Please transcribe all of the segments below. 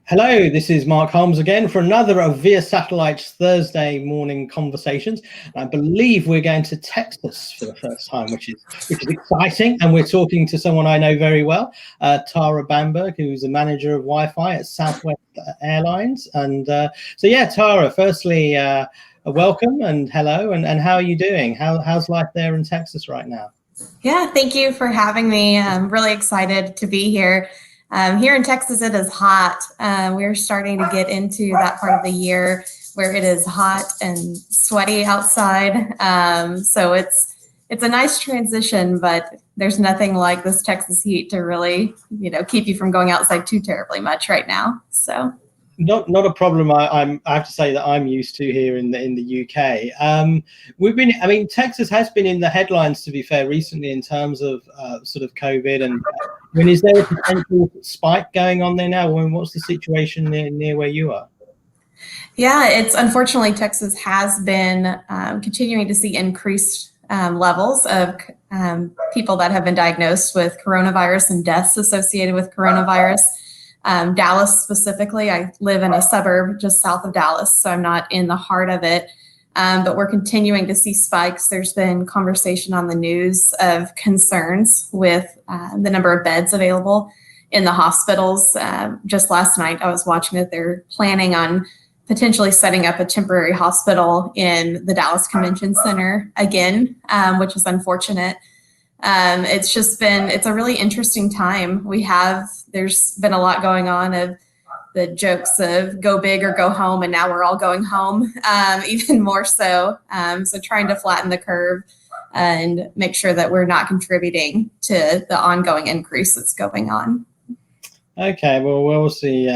Hello, this is Mark Holmes again for another of Via Satellite's Thursday morning conversations. I believe we're going to Texas for the first time, which is exciting. And we're talking to someone I know very well, Tara Bamburg, who's the manager of Wi-Fi at Southwest Airlines. And Tara, firstly, welcome and hello. And how are you doing? How's life there in Texas right now? Yeah, thank you for having me. I'm really excited to be here. Here in Texas, it is hot. We're starting to get into that part of the year where it is hot and sweaty outside. So it's a nice transition, but there's nothing like this Texas heat to really, keep you from going outside too terribly much right now. So. Not a problem. I have to say that I'm used to here in the UK. Texas has been in the headlines, to be fair, recently in terms of sort of COVID. And is there a potential spike going on there now? What's the situation near where you are? Yeah, it's unfortunately Texas has been continuing to see increased levels of people that have been diagnosed with coronavirus and deaths associated with coronavirus. Dallas specifically, I live in a suburb just south of Dallas, so I'm not in the heart of it, but we're continuing to see spikes. There's been conversation on the news of concerns with the number of beds available in the hospitals. Just last night, I was watching that they're planning on potentially setting up a temporary hospital in the Dallas Convention Center again, which is unfortunate. It's a really interesting time. There's been a lot going on of the jokes of go big or go home, and now we're all going home, even more so. So trying to flatten the curve and make sure that we're not contributing to the ongoing increase that's going on. Okay, well, we'll see.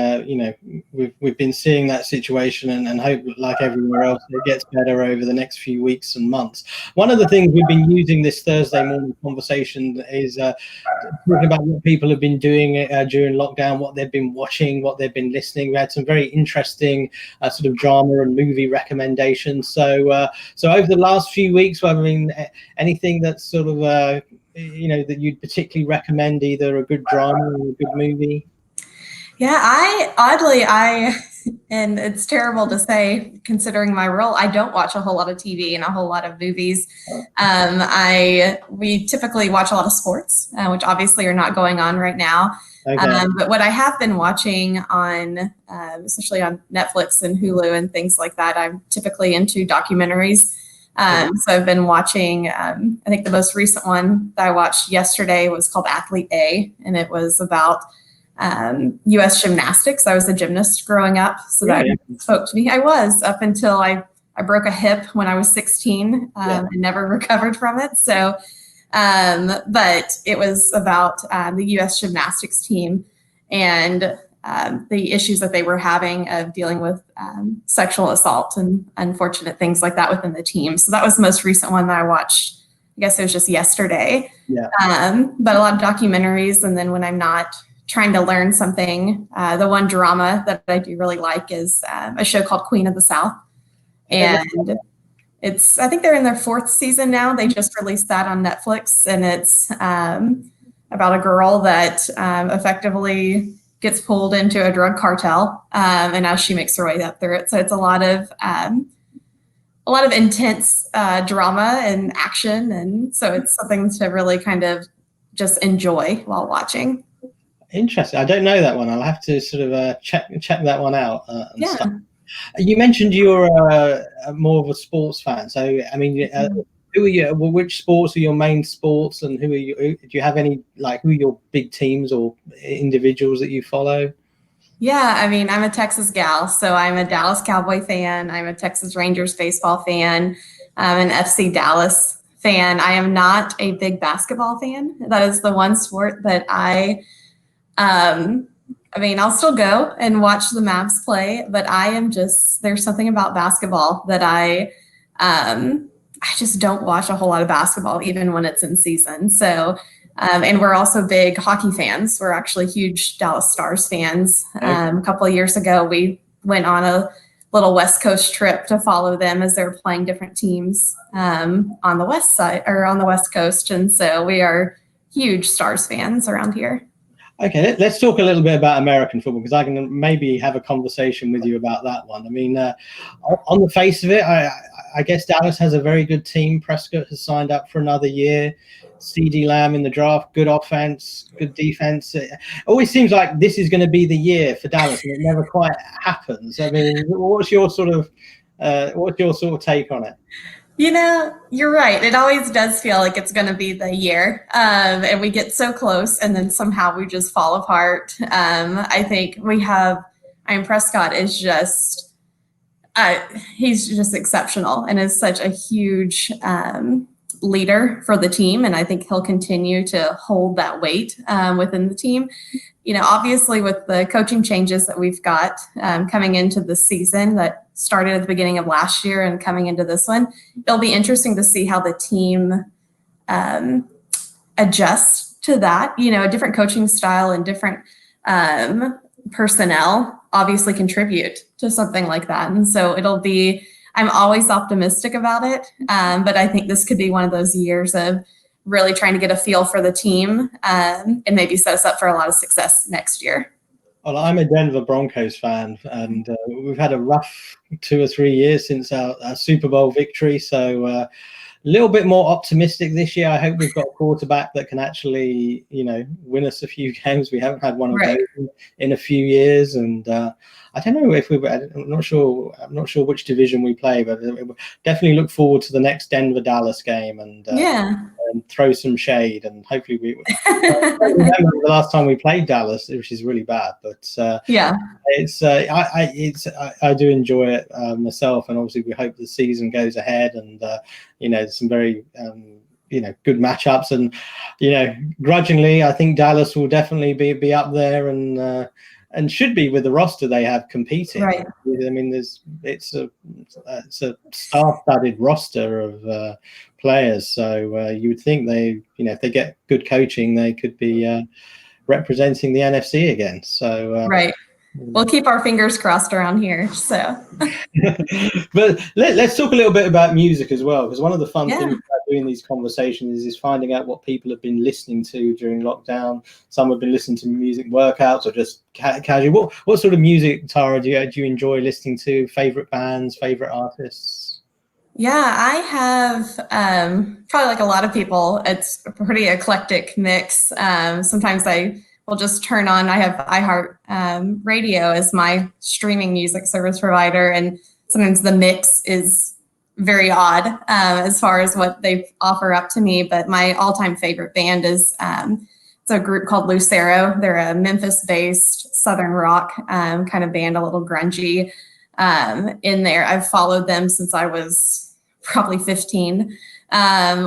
We've been seeing that situation, and hope, like everywhere else, it gets better over the next few weeks and months. One of the things we've been using this Thursday morning conversation is talking about what people have been doing during lockdown, what they've been watching, what they've been listening. We had some very interesting sort of drama and movie recommendations. So over the last few weeks, anything that's sort of that you'd particularly recommend, either a good drama or a good movie? Yeah, and it's terrible to say considering my role, I don't watch a whole lot of TV and a whole lot of movies. We typically watch a lot of sports, which obviously are not going on right now. Okay. But what I have been watching on, especially on Netflix and Hulu and things like that, I'm typically into documentaries. So I've been watching, I think the most recent one that I watched yesterday was called Athlete A, and it was about U.S. gymnastics. I was a gymnast growing up, so that spoke to me. I was up until I broke a hip when I was 16 and never recovered from it. So, but it was about the U.S. gymnastics team and the issues that they were having of dealing with sexual assault and unfortunate things like that within the team. So that was the most recent one that I watched. I guess it was just yesterday. Yeah. But a lot of documentaries, and then when I'm not trying to learn something, the one drama that I do really like is a show called Queen of the South. And I think they're in their 4th season now. They just released that on Netflix, and it's about a girl that effectively gets pulled into a drug cartel, and as she makes her way up through it. So it's a lot of intense drama and action, and so it's something to really kind of just enjoy while watching. Interesting. I don't know that one. I'll have to sort of check that one out. Stuff. You mentioned you're more of a sports fan. So, I mean, who are you? Well, which sports are your main sports, and who are you? Do you have any, who are your big teams or individuals that you follow? Yeah, I mean, I'm a Texas gal, so I'm a Dallas Cowboy fan. I'm a Texas Rangers baseball fan. I'm an FC Dallas fan. I am not a big basketball fan. That is the one sport that I'll still go and watch the Mavs play, but there's something about basketball that I just don't watch a whole lot of basketball, even when it's in season. So, and we're also big hockey fans. We're actually huge Dallas Stars fans. A couple of years ago, we went on a little West Coast trip to follow them as they're playing different teams on the West side or on the West Coast. And so we are huge Stars fans around here. Okay, let's talk a little bit about American football, because I can maybe have a conversation with you about that one. I mean, on the face of it, I guess Dallas has a very good team. Prescott has signed up for another year. CD Lamb in the draft, good offense, good defense. It always seems like this is going to be the year for Dallas, and it never quite happens. I mean, what's your sort of take on it? You're right. It always does feel like it's going to be the year. And we get so close and then somehow we just fall apart. I think Prescott is just, he's just exceptional and is such a huge leader for the team. And I think he'll continue to hold that weight within the team. Obviously with the coaching changes that we've got coming into the season that started at the beginning of last year and coming into this one, it'll be interesting to see how the team adjusts to that. A different coaching style and different personnel obviously contribute to something like that. And so I'm always optimistic about it, but I think this could be one of those years of really trying to get a feel for the team and maybe set us up for a lot of success next year. Well, I'm a Denver Broncos fan, and we've had a rough 2 or 3 years since our Super Bowl victory. So a little bit more optimistic this year. I hope we've got a quarterback that can actually, win us a few games. We haven't had one of those in a few years, and I don't know if I'm not sure which division we play, but definitely look forward to the next Denver Dallas game and throw some shade, and hopefully I remember the last time we played Dallas, which is really bad, but I do enjoy it myself, and obviously we hope the season goes ahead, and some very good matchups, and grudgingly I think Dallas will definitely be up there and should be with the roster they have competing. Right. I mean, it's a star-studded roster of players. So you would think if they get good coaching, they could be representing the NFC again. So right. We'll keep our fingers crossed around here. So, but let's talk a little bit about music as well, because one of the fun things about doing these conversations is finding out what people have been listening to during lockdown. Some have been listening to music workouts or just casual. What sort of music, Tara, do you enjoy listening to? Favorite bands, favorite artists? Yeah, I have probably like a lot of people. It's a pretty eclectic mix. Sometimes I will just turn on. I have iHeart Radio as my streaming music service provider, and sometimes the mix is very odd as far as what they offer up to me. But my all-time favorite band is it's a group called Lucero. They're a Memphis-based Southern rock kind of band, a little grungy in there. I've followed them since I was probably 15.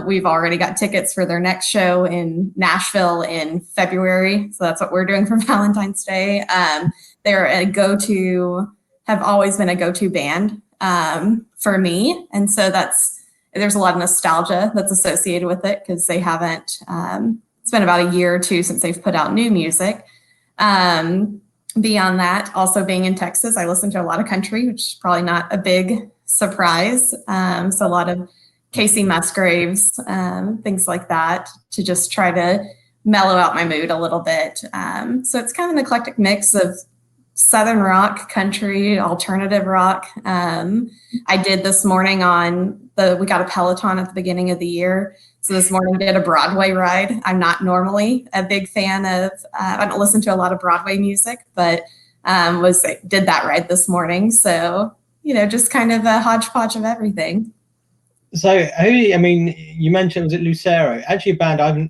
We've already got tickets for their next show in Nashville in February. So that's what we're doing for Valentine's Day. They're have always been a go-to band for me. And so there's a lot of nostalgia that's associated with it, because they haven't, it's been about a year or two since they've put out new music. Beyond that, also being in Texas, I listen to a lot of country, which is probably not a big surprise. So a lot of Casey Musgraves, things like that, to just try to mellow out my mood a little bit. So it's kind of an eclectic mix of Southern rock, country, alternative rock. I did this morning we got a Peloton at the beginning of the year. So this morning did a Broadway ride. I'm not normally a big fan of, I don't listen to a lot of Broadway music, but did that ride this morning. So, just kind of a hodgepodge of everything. So, you mentioned, was it Lucero? Actually, a band I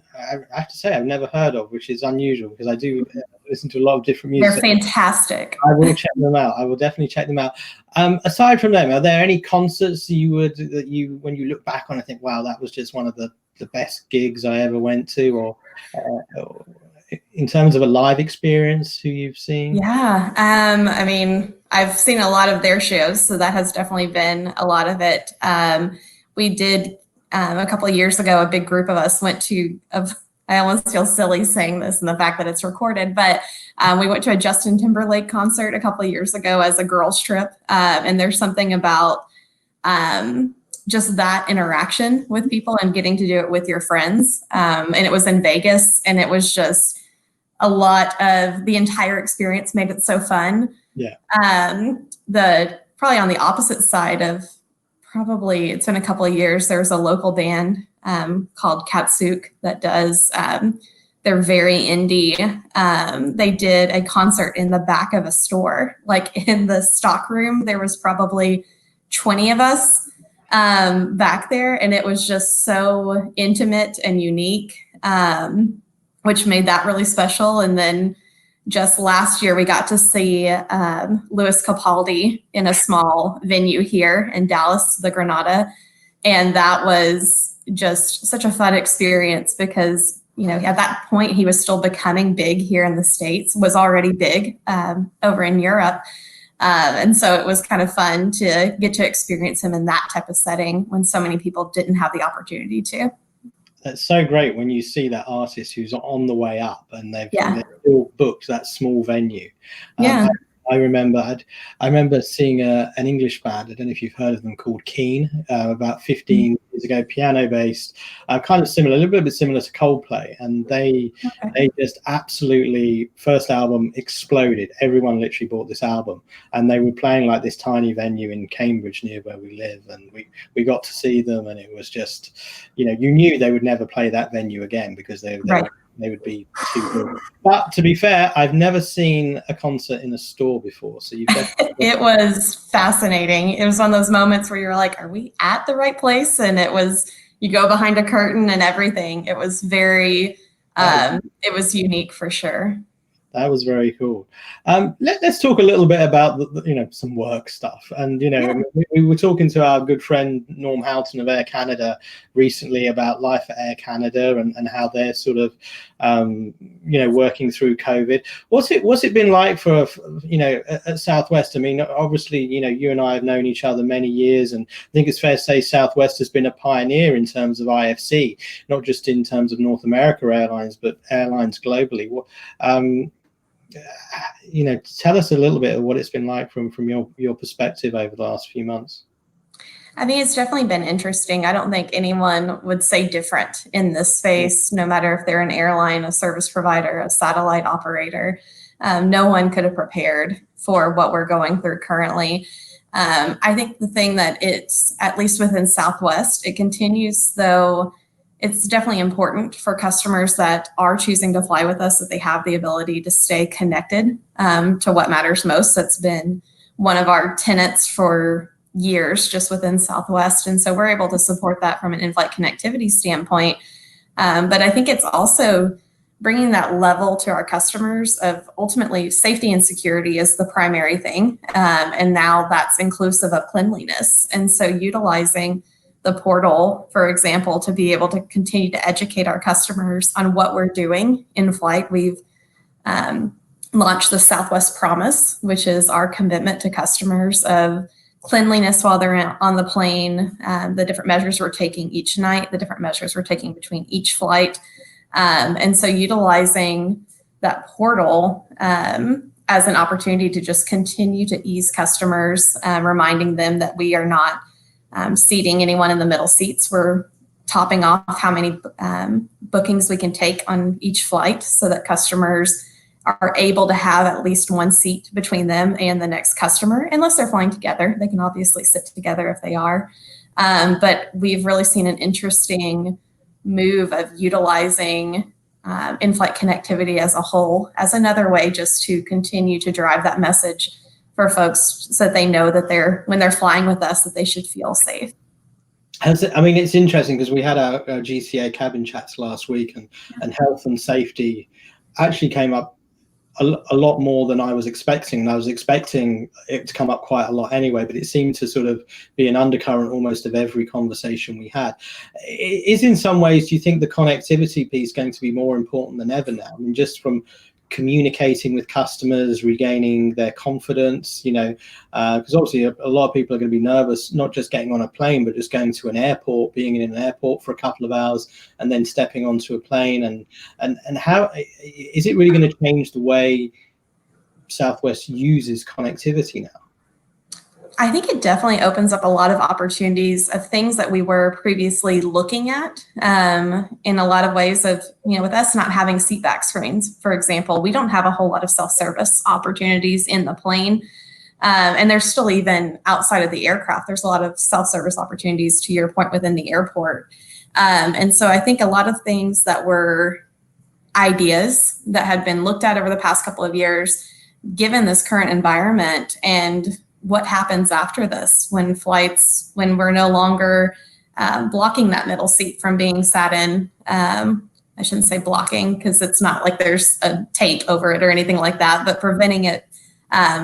have to say I've never heard of, which is unusual, because I do listen to a lot of different music. They're fantastic. I will check them out. I will definitely check them out. Aside from them, are there any concerts when you look back on, I think, wow, that was just one of the best gigs I ever went to, or in terms of a live experience, who you've seen? Yeah. I've seen a lot of their shows, so that has definitely been a lot of it. We did a couple of years ago, a big group of us went to, I almost feel silly saying this and the fact that it's recorded, but we went to a Justin Timberlake concert a couple of years ago as a girls trip. And there's something about just that interaction with people and getting to do it with your friends. And it was in Vegas, and it was just a lot of the entire experience made it so fun. Yeah. Probably on the opposite side of it's been a couple of years, there's a local band called Katsuk that does, they're very indie. They did a concert in the back of a store, like in the stock room. There was probably 20 of us back there, and it was just so intimate and unique, which made that really special. And then just last year, we got to see Louis Capaldi in a small venue here in Dallas, the Granada. And that was just such a fun experience because, you know, at that point, he was still becoming big here in the States, was already big over in Europe. And so it was kind of fun to get to experience him in that type of setting when so many people didn't have the opportunity to. It's so great when you see that artist who's on the way up and they've still booked that small venue. I remember seeing an English band. I don't know if you've heard of them, called Keen, about 15 years ago, piano based, kind of similar, a little bit similar to Coldplay. And they just absolutely, first album exploded. Everyone literally bought this album, and they were playing like this tiny venue in Cambridge near where we live. And we got to see them, and it was just, you know, you knew they would never play that venue again because they would be too good. But to be fair, I've never seen a concert in a store before. So you've It was fascinating. It was one of those moments where you're like, are we at the right place? And it was, you go behind a curtain and everything. It was very, it was unique for sure. That was very cool. Let's talk a little bit about some work stuff. And we were talking to our good friend Norm Houghton of Air Canada recently about life at Air Canada and how they're sort of working through COVID. What's it been like for at Southwest? I mean, obviously you and I have known each other many years, and I think it's fair to say Southwest has been a pioneer in terms of IFC, not just in terms of North America Airlines, but airlines globally. Tell us a little bit of what it's been like from your perspective over the last few months. I mean, it's definitely been interesting. I don't think anyone would say different in this space, no matter if they're an airline, a service provider, a satellite operator. No one could have prepared for what we're going through currently. I think the thing that it's, at least within Southwest, it continues, though. It's definitely important for customers that are choosing to fly with us that they have the ability to stay connected to what matters most. That's been one of our tenets for years just within Southwest. And so we're able to support that from an in-flight connectivity standpoint. But I think it's also bringing that level to our customers of ultimately safety and security is the primary thing. And now that's inclusive of cleanliness. And so utilizing the portal, for example, to be able to continue to educate our customers on what we're doing in flight. We've launched the Southwest Promise, which is our commitment to customers of cleanliness while they're on the plane, the different measures we're taking each night, the different measures we're taking between each flight. And so utilizing that portal as an opportunity to just continue to ease customers, reminding them that we are not seating anyone in the middle seats. We're topping off how many bookings we can take on each flight so that customers are able to have at least one seat between them and the next customer, unless they're flying together. They can obviously sit together if they are. But we've really seen an interesting move of utilizing in-flight connectivity as a whole as another way just to continue to drive that message for folks so that they know that when they're flying with us, that they should feel safe. I mean, it's interesting because we had our GCA cabin chats last week, and health and safety actually came up a lot more than I was expecting. And I was expecting it to come up quite a lot anyway, but it seemed to sort of be an undercurrent almost of every conversation we had. Is in some ways, do you think the connectivity piece going to be more important than ever now? I mean, just from communicating with customers, regaining their confidence, because obviously a lot of people are going to be nervous, not just getting on a plane, but just going to an airport, being in an airport for a couple of hours and then stepping onto a plane. And how is it really going to change the way Southwest uses connectivity now? I think it definitely opens up a lot of opportunities of things that we were previously looking at in a lot of ways of, with us not having seat back screens, for example, we don't have a whole lot of self-service opportunities in the plane. And there's still, even outside of the aircraft, there's a lot of self-service opportunities, to your point, within the airport. And so I think a lot of things that were ideas that had been looked at over the past couple of years, given this current environment and what happens after this when we're no longer blocking that middle seat from being sat in. I shouldn't say blocking, because it's not like there's a tape over it or anything like that, but preventing it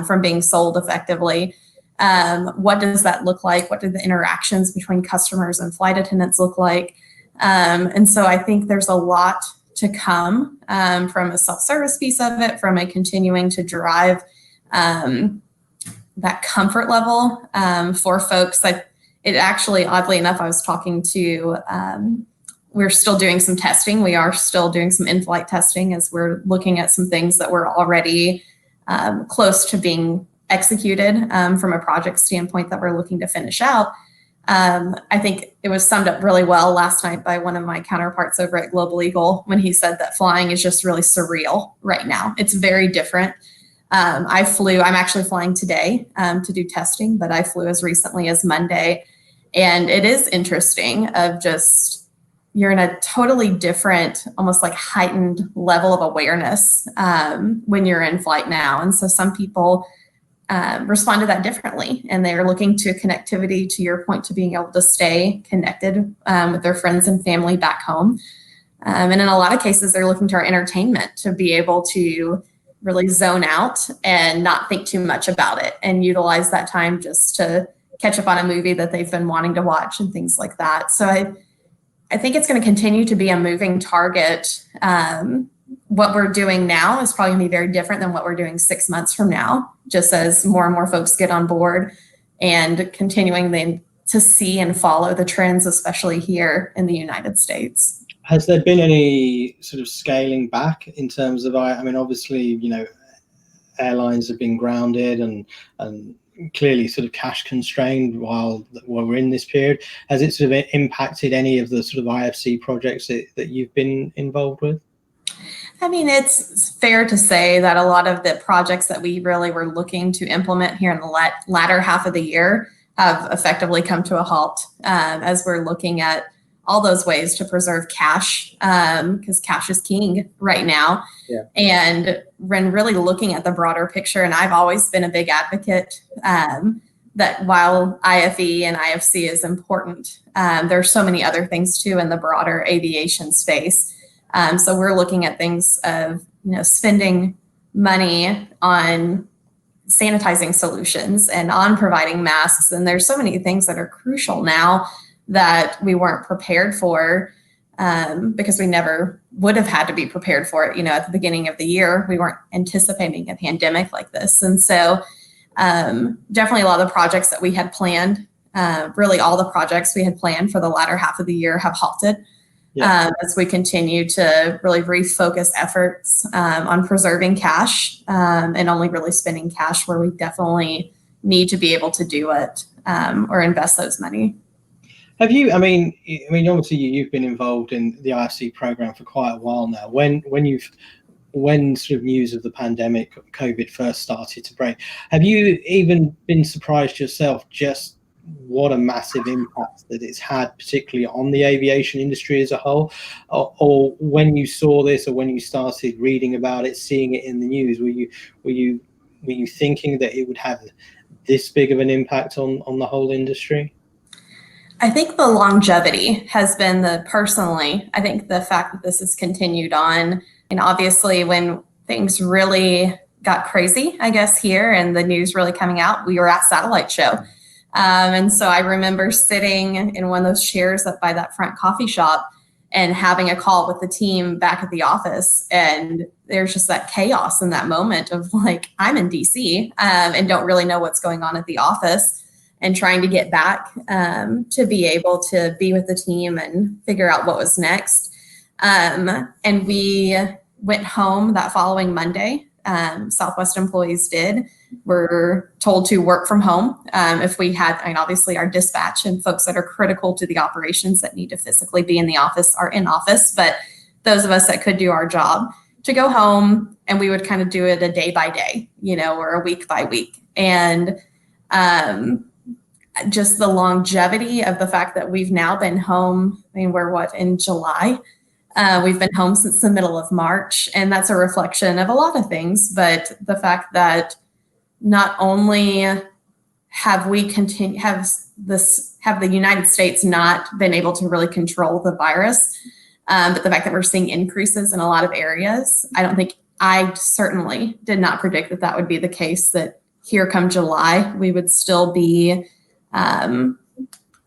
from being sold effectively. What does that look like? What do the interactions between customers and flight attendants look like? And so I think there's a lot to come from a self-service piece of it, from a continuing to drive that comfort level for folks. It actually, oddly enough, I was talking to, we're still doing some testing. We are still doing some in-flight testing as we're looking at some things that were already close to being executed from a project standpoint that we're looking to finish out. I think it was summed up really well last night by one of my counterparts over at Global Eagle when he said that flying is just really surreal right now. It's very different. I'm actually flying today to do testing, but I flew as recently as Monday. And it is interesting of just, you're in a totally different, almost like heightened level of awareness when you're in flight now. And so some people respond to that differently, and they are looking to connectivity, to your point, to being able to stay connected with their friends and family back home. And in a lot of cases, they're looking to our entertainment to be able to really zone out and not think too much about it and utilize that time just to catch up on a movie that they've been wanting to watch and things like that. So I think it's going to continue to be a moving target. What we're doing now is probably going to be very different than what we're doing 6 months from now, just as more and more folks get on board and continuing then to see and follow the trends, especially here in the United States. Has there been any sort of scaling back in terms of, I mean, obviously, airlines have been grounded and clearly sort of cash constrained while we're in this period. Has it sort of impacted any of the sort of IFC projects that you've been involved with? I mean, it's fair to say that a lot of the projects that we really were looking to implement here in the latter half of the year have effectively come to a halt as we're looking at all those ways to preserve cash, because cash is king right now. Yeah. And when really looking at the broader picture, and I've always been a big advocate that while IFE and IFC is important, there's so many other things too in the broader aviation space. So we're looking at things of, spending money on sanitizing solutions and on providing masks. And there's so many things that are crucial now that we weren't prepared for because we never would have had to be prepared for it. At the beginning of the year, we weren't anticipating a pandemic like this. And so definitely a lot of the projects that we had planned, really all the projects we had planned for the latter half of the year have halted. Yeah. As we continue to really refocus efforts on preserving cash and only really spending cash where we definitely need to be able to do it or invest those money. Have you, I mean, obviously you've been involved in the IFC program for quite a while now. When sort of news of the pandemic, COVID first started to break, have you even been surprised yourself just what a massive impact that it's had, particularly on the aviation industry as a whole? Or when you saw this, or when you started reading about it, seeing it in the news, were you thinking that it would have this big of an impact on the whole industry? I think the longevity has been I think the fact that this has continued on, and obviously when things really got crazy, I guess, here and the news really coming out, we were at Satellite Show. And so I remember sitting in one of those chairs up by that front coffee shop and having a call with the team back at the office. And there's just that chaos in that moment of like, I'm in DC and don't really know what's going on at the office, and trying to get back to be able to be with the team and figure out what was next. And we went home that following Monday Southwest employees did. We're told to work from home. If we had, I mean, obviously our dispatch and folks that are critical to the operations that need to physically be in the office are in office, but those of us that could do our job to go home, and we would kind of do it a day by day, or a week by week. And just the longevity of the fact that we've now been home. I mean, we're in July? We've been home since the middle of March, and that's a reflection of a lot of things. But the fact that not only have the United States not been able to really control the virus, but the fact that we're seeing increases in a lot of areas, I certainly did not predict that would be the case, that here come July, we would still be the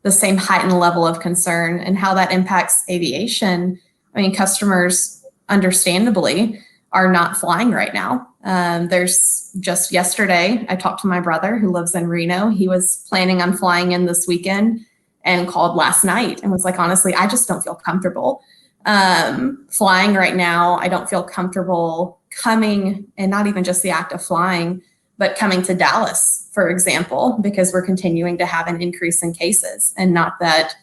same heightened level of concern. And how that impacts aviation. I mean, customers understandably are not flying right now. There's just yesterday, I talked to my brother who lives in Reno. He was planning on flying in this weekend and called last night and was like, honestly, I just don't feel comfortable flying right now. I don't feel comfortable coming, and not even just the act of flying, but coming to Dallas, for example, because we're continuing to have an increase in cases. And not that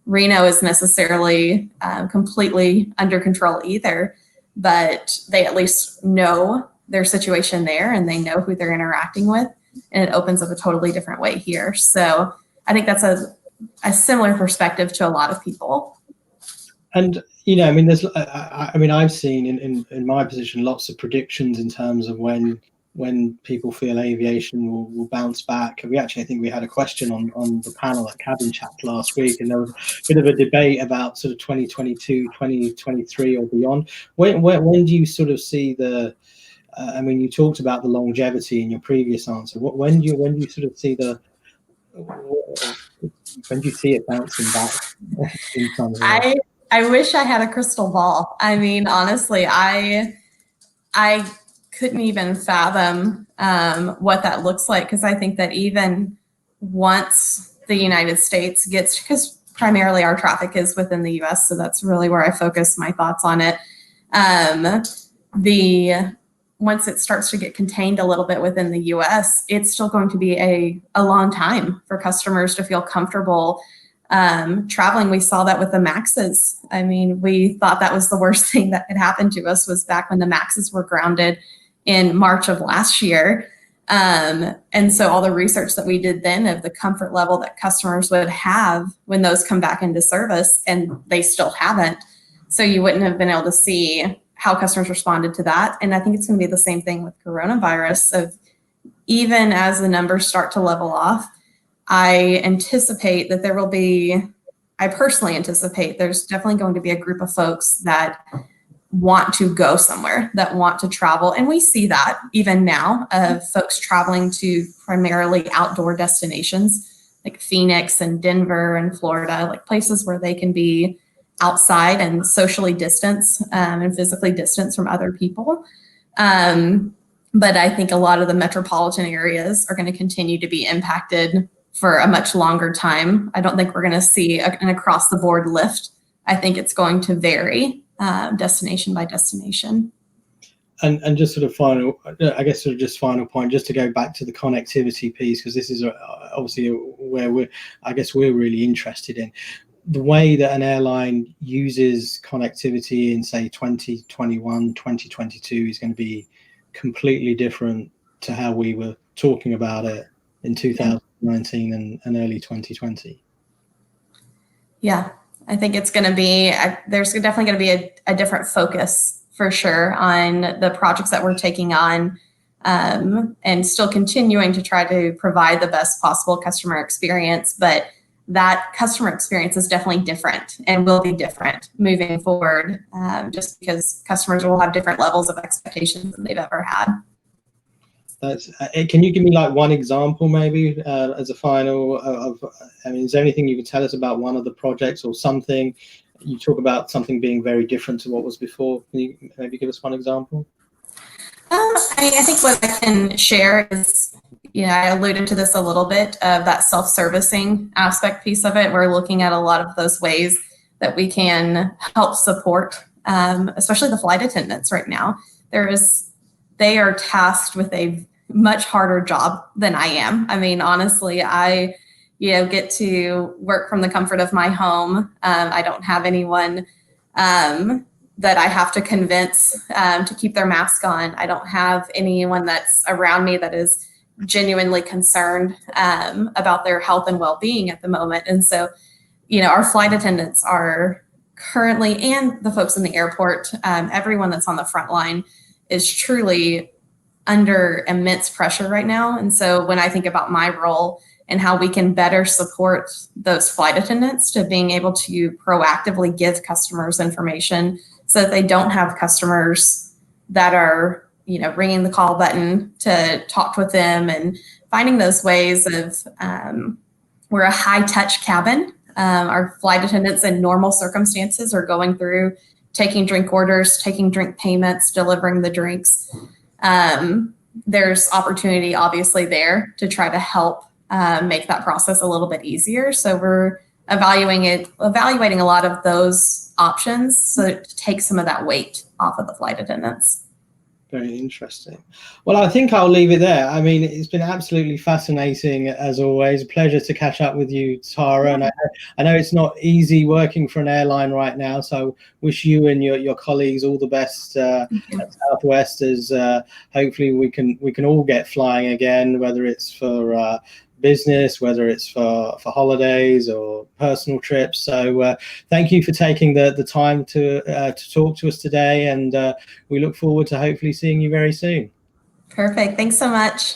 Reno is necessarily completely under control either, but they at least know their situation there and they know who they're interacting with, and it opens up a totally different way here. So I think that's a similar perspective to a lot of people. And I mean, I've seen in my position lots of predictions in terms of when people feel aviation will bounce back. And I think we had a question on the panel at Cabin Chat last week, and there was a bit of a debate about sort of 2022, 2023 or beyond. When do you sort of see the, I mean, you talked about the longevity in your previous answer. When do you sort of see when do you see it bouncing back? I wish I had a crystal ball. I mean, honestly, I couldn't even fathom what that looks like, because I think that even once the United States gets, because primarily our traffic is within the US, so that's really where I focus my thoughts on it. Once it starts to get contained a little bit within the US, it's still going to be a long time for customers to feel comfortable traveling. We saw that with the Maxes. I mean, we thought that was the worst thing that could happen to us, was back when the Maxes were grounded in March of last year. And so all the research that we did then of the comfort level that customers would have when those come back into service, and they still haven't. So you wouldn't have been able to see how customers responded to that. And I think it's going to be the same thing with coronavirus. Of even as the numbers start to level off, I anticipate that I personally anticipate there's definitely going to be a group of folks that want to go somewhere, that want to travel. And we see that even now, of folks traveling to primarily outdoor destinations like Phoenix and Denver and Florida, like places where they can be outside and socially distance and physically distance from other people. But I think a lot of the metropolitan areas are going to continue to be impacted for a much longer time. I don't think we're going to see an across the board lift. I think it's going to vary destination by destination. And just sort of final point, just to go back to the connectivity piece, because this is obviously where we're really interested in. The way that an airline uses connectivity in, say, 2021, 2022 is going to be completely different to how we were talking about it in 2019 and early 2020. Yeah, I think it's going to be, there's definitely going to be a different focus for sure on the projects that we're taking on, and still continuing to try to provide the best possible customer experience. But that customer experience is definitely different and will be different moving forward, just because customers will have different levels of expectations than they've ever had. Can you give me like one example maybe as a final is there anything you can tell us about one of the projects or something? You talk about something being very different to what was before. Can you maybe give us one example? I think what I can share is, I alluded to this a little bit, of that self-servicing aspect piece of it. We're looking at a lot of those ways that we can help support, especially the flight attendants right now. There is they are tasked with a much harder job than I am. I mean, honestly, I get to work from the comfort of my home. I don't have anyone that I have to convince to keep their mask on. I don't have anyone that's around me that is genuinely concerned about their health and well-being at the moment. And so, our flight attendants are currently, and the folks in the airport, everyone that's on the front line is truly under immense pressure right now. And so when I think about my role and how we can better support those flight attendants to being able to proactively give customers information so that they don't have customers that are, ringing the call button to talk with them, and finding those ways of, we're a high touch cabin. Our flight attendants in normal circumstances are going through taking drink orders, taking drink payments, delivering the drinks. There's opportunity obviously there to try to help make that process a little bit easier. So we're evaluating a lot of those options so to take some of that weight off of the flight attendants. Very interesting. Well, I think I'll leave it there. I mean, it's been absolutely fascinating as always. Pleasure to catch up with you, Tara. And I know it's not easy working for an airline right now, so wish you and your colleagues all the best at Southwest, as hopefully we can all get flying again, whether it's for business, whether it's for holidays or personal trips. So thank you for taking the time to talk to us today, and we look forward to hopefully seeing you very soon. Perfect. Thanks so much.